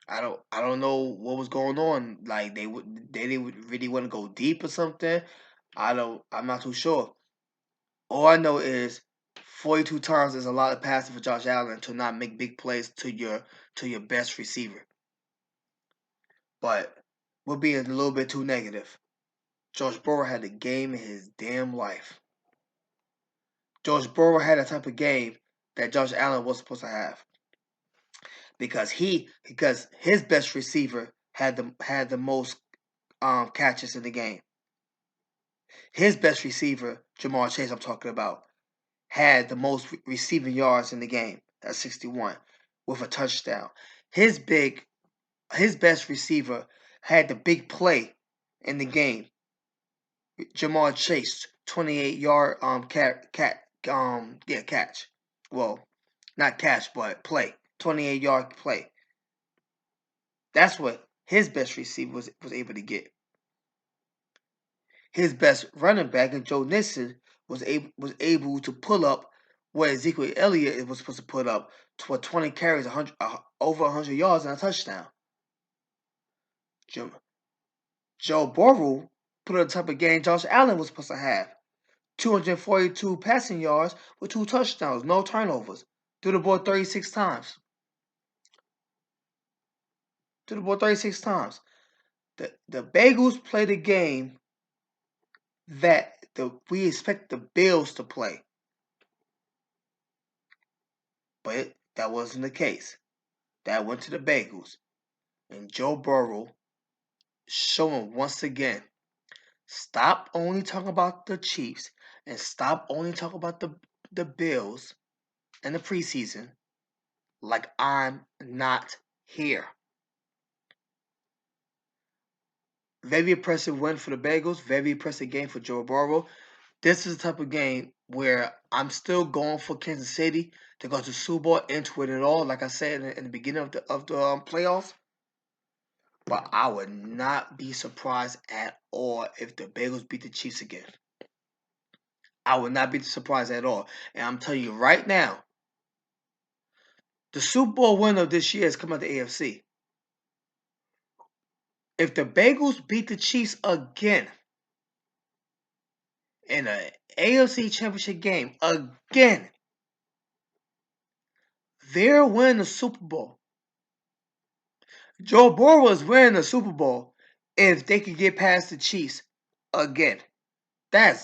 I don't know what was going on. Like they didn't really want to go deep or something. I'm not too sure. All I know is 42 times is a lot of passing for Josh Allen to not make big plays to your best receiver. But we're being a little bit too negative. Josh Burrow had a game in his damn life. Josh Burrow had a type of game that Josh Allen was supposed to have because his best receiver had the most catches in the game. His best receiver, Jamar Chase, I'm talking about, had the most receiving yards in the game. That's 61 with a touchdown. His best receiver had the big play in the game. Jamar Chase, 28-yard catch. Well, not catch, but play. 28-yard play. That's what his best receiver was able to get. His best running back, and Joe Mixon, was able to pull up what Ezekiel Elliott was supposed to put up for 20 carries, over 100 yards and a touchdown. Joe Burrow put up the type of game Josh Allen was supposed to have. 242 passing yards with 2 touchdowns, no turnovers. Threw the ball 36 times. Threw the ball 36 times. The Bengals played a game that we expect the Bills to play. But that wasn't the case. That went to the Bengals. And Joe Burrow showing once again, stop only talking about the Chiefs and stop only talking about the Bills and the preseason like I'm not here. Very impressive win for the Bengals. Very impressive game for Joe Burrow. This is the type of game where I'm still going for Kansas City to go to Super Bowl and to win it all. Like I said in the beginning of the playoffs. But I would not be surprised at all if the Bengals beat the Chiefs again. I would not be surprised at all. And I'm telling you right now, the Super Bowl winner of this year is coming out the AFC. If the Bengals beat the Chiefs again in an AFC Championship game again, they're winning the Super Bowl. Joe Burrow is winning the Super Bowl if they can get past the Chiefs again. That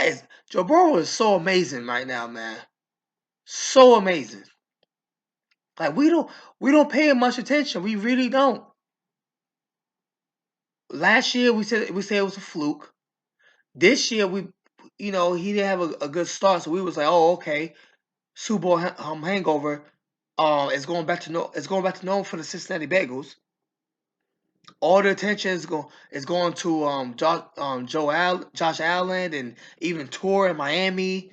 is Joe Burrow is so amazing right now, man. So amazing. Like we don't pay him much attention. We really don't. Last year we said it was a fluke. This year he didn't have a good start, so we was like, oh okay, Super Bowl hangover. It's going back to normal for the Cincinnati Bengals. All the attention is going to Josh Allen, and even Tour in Miami,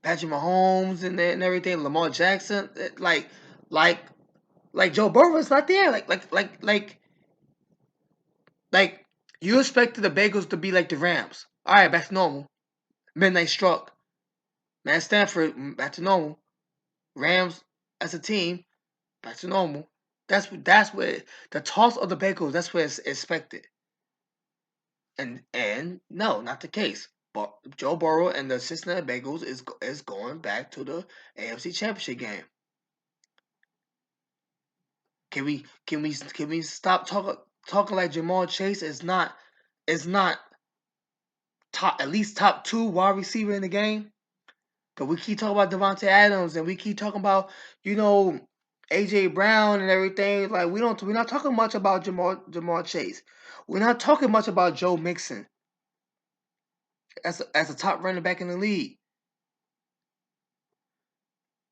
Patrick Mahomes and everything, Lamar Jackson. Like Joe Burrow is not there. Like you expected the Bengals to be like the Rams. All right, back to normal. Midnight struck. Matt Stafford back to normal. Rams as a team back to normal. That's where the toss of the Bengals. That's where it's expected. And no, not the case. But Joe Burrow and the Cincinnati Bengals is going back to the AFC Championship game. Can we stop talking like Jamal Chase is not top, at least top 2 wide receiver in the game? Cause we keep talking about Devontae Adams and we keep talking about AJ Brown and everything. Like we're not talking much about Jamal Chase. We're not talking much about Joe Mixon as a top running back in the league.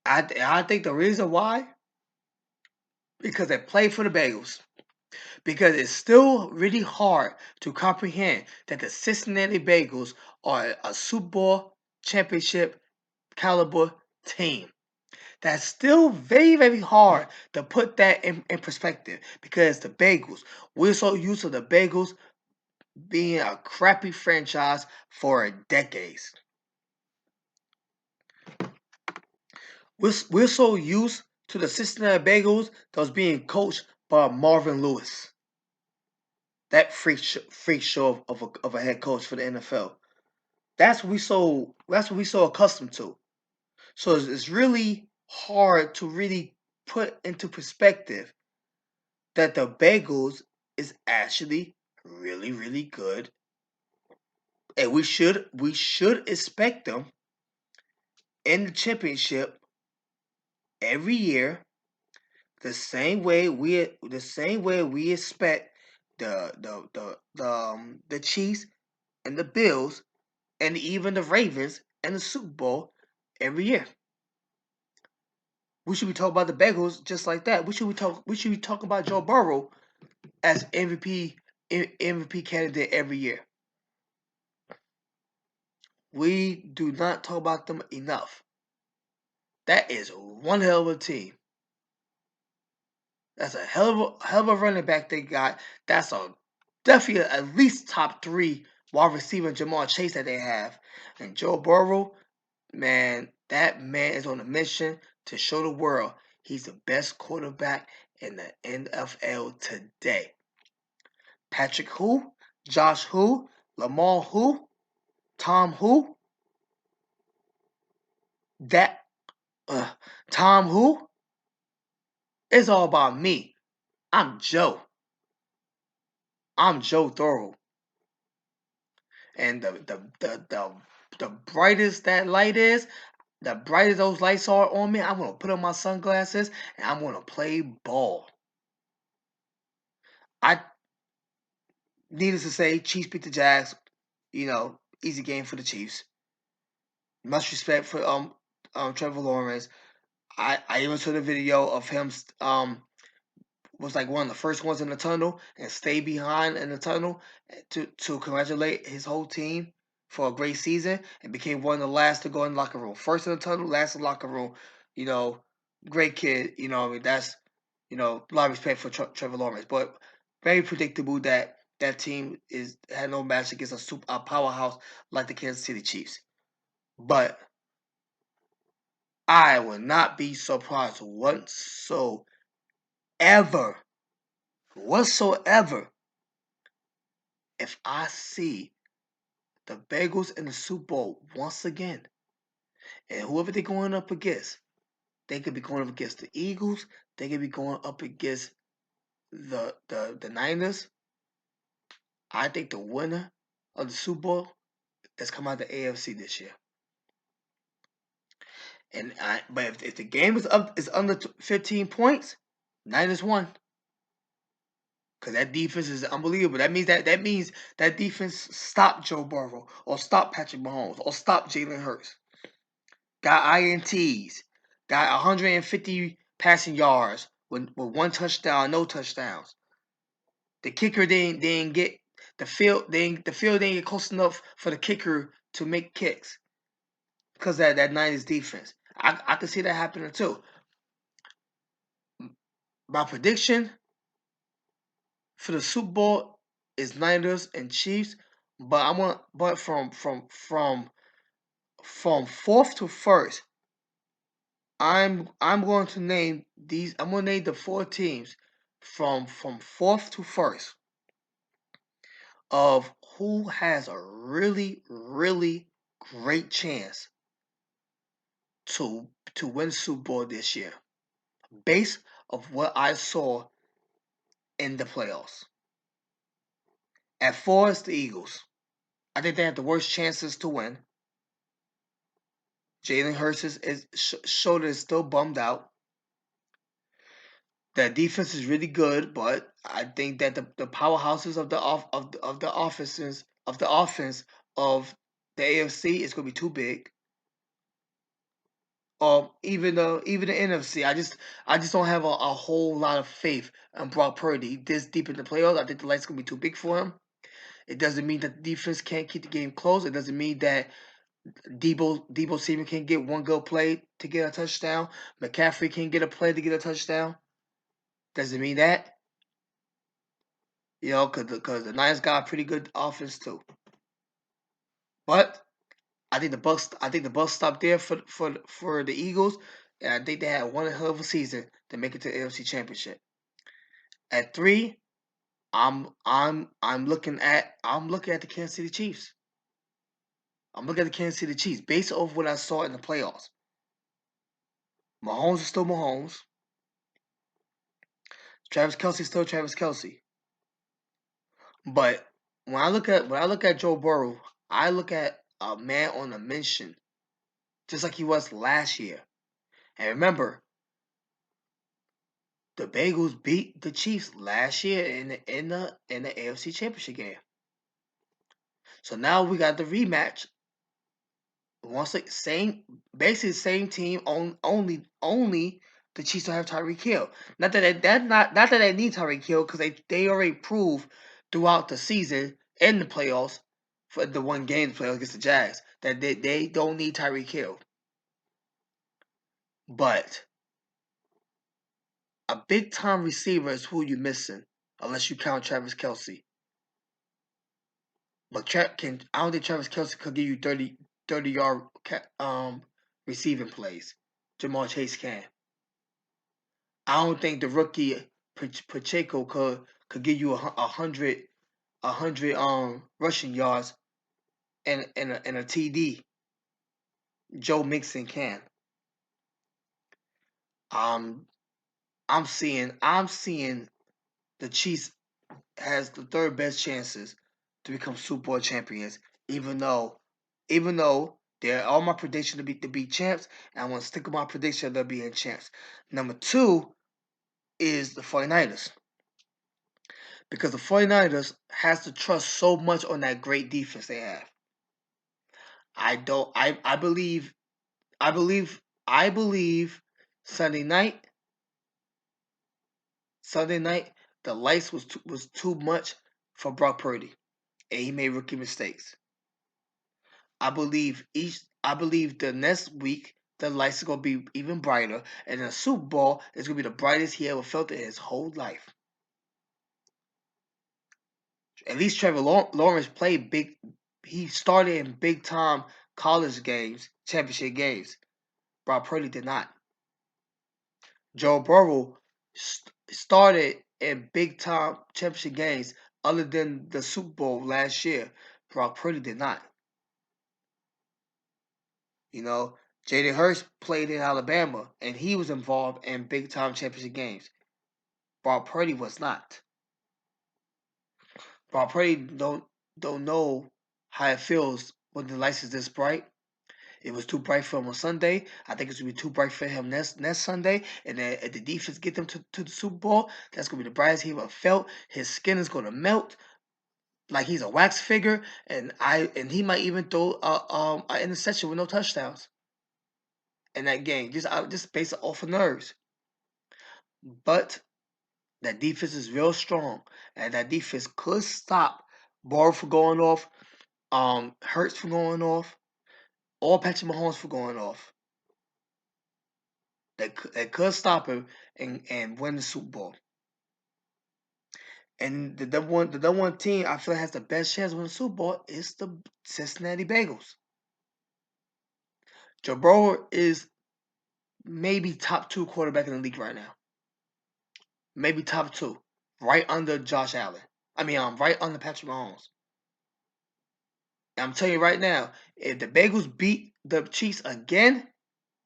I think the reason why, because they play for the Bengals. Because it's still really hard to comprehend that the Cincinnati Bengals are a Super Bowl championship caliber team. That's still very, very hard to put that in perspective because the Bengals, we're so used to the Bengals being a crappy franchise for decades. We're so used to the Cincinnati Bengals that was being coached by Marvin Lewis. That freak show of a head coach for the NFL. That's what we so accustomed to. So it's really hard to really put into perspective that the Bengals is actually really, really good. And we should expect them in the championship every year, the same way we expect the Chiefs and the Bills and even the Ravens and the Super Bowl every year. We should be talking about the Bengals just like that. We should be talking about Joe Burrow as MVP candidate every year. We do not talk about them enough. That is one hell of a team. That's a hell of a running back they got. That's a definitely at least top 3 wide receiver Jamar Chase that they have. And Joe Burrow, man, that man is on a mission to show the world he's the best quarterback in the NFL today. Patrick who? Josh who? Lamar who? Tom who? That Tom who? It's all about me. I'm Joe. I'm Joe Thorough. And the brightest that light is, the brightest those lights are on me, I'm gonna put on my sunglasses and I'm gonna play ball. I needless to say, Chiefs beat the Jags. Easy game for the Chiefs. Much respect for Trevor Lawrence. I even saw the video of him was like one of the first ones in the tunnel and stay behind in the tunnel to congratulate his whole team for a great season and became one of the last to go in the locker room. First in the tunnel, last in the locker room. Great kid. That's a lot of respect for Trevor Lawrence, but very predictable that that team had no match against a powerhouse like the Kansas City Chiefs. But I would not be surprised whatsoever, if I see the Bengals in the Super Bowl once again. And whoever they're going up against, they could be going up against the Eagles, they could be going up against the Niners. I think the winner of the Super Bowl has come out of the AFC this year. But if the game is under 15 points, Niners won. Because that defense is unbelievable. That means that defense stopped Joe Burrow or stopped Patrick Mahomes or stopped Jalen Hurts. Got INTs. Got 150 passing yards with one touchdown, no touchdowns. The kicker didn't get the field. The field didn't get close enough for the kicker to make kicks because of that Niners defense. I can see that happening too. My prediction for the Super Bowl is Niners and Chiefs, but from fourth to first, I'm going to name these. I'm going to name the 4 teams from fourth to first of who has a really really great chance to win Super Bowl this year, based of what I saw in the playoffs. At 4 is the Eagles. I think they have the worst chances to win. Jalen Hurts shoulder is still bummed out. The defense is really good, but I think that the powerhouses of the offenses of the offense of the AFC is going to be too big. Even the NFC, I just don't have a whole lot of faith in Brock Purdy this deep in the playoffs. I think the light's going to be too big for him. It doesn't mean that the defense can't keep the game close. It doesn't mean that Debo Samuel can get one good play to get a touchdown. McCaffrey can get a play to get a touchdown. Doesn't mean that. Because the Niners got a pretty good offense too. But I think the Bucks stop there for the Eagles. and I think they had one hell of a season to make it to the AFC Championship. At 3, I'm looking at the Kansas City Chiefs. I'm looking at the Kansas City Chiefs based off what I saw in the playoffs. Mahomes is still Mahomes. Travis Kelce is still Travis Kelce. But when I look at Joe Burrow, I look at a man on a mission, just like he was last year. And remember, the Bengals beat the Chiefs last year in the AFC Championship game. So now we got the rematch. Once basically the same team. Only the Chiefs don't have Tyreek Hill. Not that they need Tyreek Hill because they already proved throughout the season and the playoffs for the one game playoffs against the Jags that they don't need Tyreek Hill. But a big time receiver is who you're missing, unless you count Travis Kelce. But I don't think Travis Kelce could give you 30-yard receiving plays. Jamal Chase can. I don't think the rookie Pacheco could give you 100 rushing yards and a TD. Joe Mixon can. I'm seeing the Chiefs has the third best chances to become Super Bowl champions, even though they're all my prediction to be champs, and I'm gonna stick with my prediction they'll be in champs. Number 2 is the 49ers. Because the 49ers has to trust so much on that great defense they have. I believe Sunday night the lights was too much for Brock Purdy, and he made rookie mistakes. I believe the next week the lights are gonna be even brighter, and the Super Bowl is gonna be the brightest he ever felt in his whole life. At least Trevor Lawrence played big. He started in big time college games, championship games. Brock Purdy did not. Joe Burrow started in big time championship games other than the Super Bowl last year. Brock Purdy did not. You know, Jalen Hurts played in Alabama and he was involved in big time championship games. Brock Purdy was not. Brock Purdy don't know how it feels when the lights is this bright. It was too bright for him on Sunday. I think it's gonna be too bright for him next Sunday. And then if the defense get them to the Super Bowl, that's gonna be the brightest he ever felt. His skin is gonna melt like he's a wax figure, and he might even throw an interception with no touchdowns in that game, just based off of nerves. But that defense is real strong, and that defense could stop Burrow from going off, Hurts from going off, or Patrick Mahomes from going off. They could stop him and win the Super Bowl. And the number one team I feel has the best chance of winning the Super Bowl is the Cincinnati Bengals. Joe Burrow is maybe top 2 quarterback in the league right now. Maybe top 2, right under Josh Allen. Right under Patrick Mahomes. And I'm telling you right now, if the Bengals beat the Chiefs again,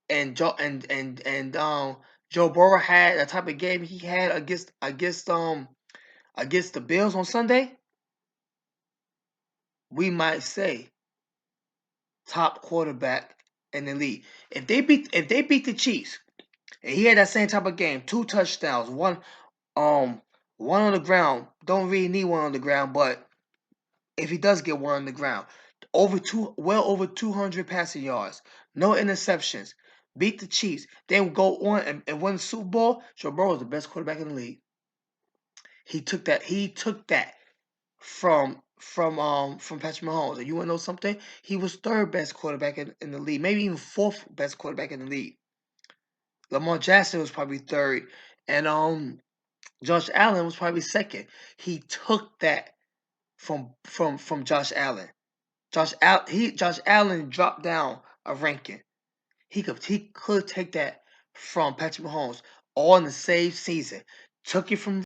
and Joe Burrow had the type of game he had against the Bills on Sunday, we might say top quarterback in the league. If they beat the Chiefs, and he had that same type of game, 2 touchdowns, one on the ground, don't really need one on the ground, but if he does get one on the ground, well over 200 passing yards, no interceptions, beat the Chiefs, then go on and win the Super Bowl. Joe Burrow is the best quarterback in the league. He took that from Patrick Mahomes. And you want to know something? He was 3rd best quarterback in the league, maybe even 4th best quarterback in the league. Lamar Jackson was probably 3rd, and Josh Allen was probably 2nd. He took that from Josh Allen. Josh Allen dropped down a ranking. He could take that from Patrick Mahomes, all in the same season. Took it from